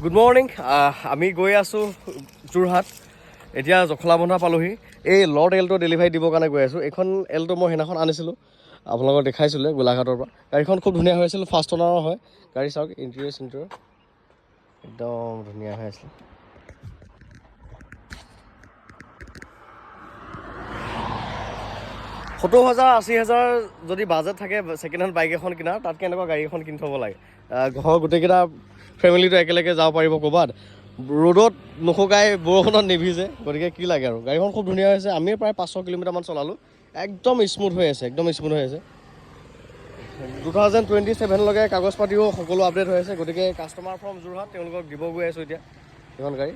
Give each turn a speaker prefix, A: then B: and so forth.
A: Good morning. আমি গৈ আছোঁ যোৰহাট। এতিয়া জখলাবন্ধা পালোহি। এই লৰ্ড এল্টো ডেলিভাৰী দিবৰ কাৰণে গৈ আছোঁ। এইখন এল্টো মই সেইদিনাখন আনিছিলোঁ, আপোনালোকক দেখাইছিলোঁ গোলাঘাটৰ পৰা। গাড়ীখন খুব ধুনীয়া হৈ আছিল, ফাৰ্ষ্ট অনাৰৰ হয়। গাড়ী চাওক, ইণ্টেৰিয়ৰ একদম ধুনীয়া হৈ আছিল। $70,000-80,000 যদি বাজেট থাকে ছেকেণ্ড হেণ্ড বাইক এখন কিনাৰ, তাতকৈ এনেকুৱা গাড়ী এখন কিনি থ'ব লাগে। ঘৰৰ গোটেইকেইটা ফেমিলিটো একেলগে যাব পাৰিব ক'ৰবাত, ৰ'দত নুশুকাই বৰষুণত নিভিজে, গতিকে কি লাগে আৰু। গাড়ীখন খুব ধুনীয়া হৈছে। আমি প্ৰায় 500 কিলোমিটাৰমান চলালোঁ। একদম স্মুথ হৈ আছে, একদম স্মুথ হৈ আছে। 2027লৈকে কাগজ পাতিও সকলো আপডেট হৈ আছে। গতিকে কাষ্টমাৰ ফ্ৰম যোৰহাট তেওঁলোকক দিব গৈ আছোঁ এতিয়া এইখন গাড়ী।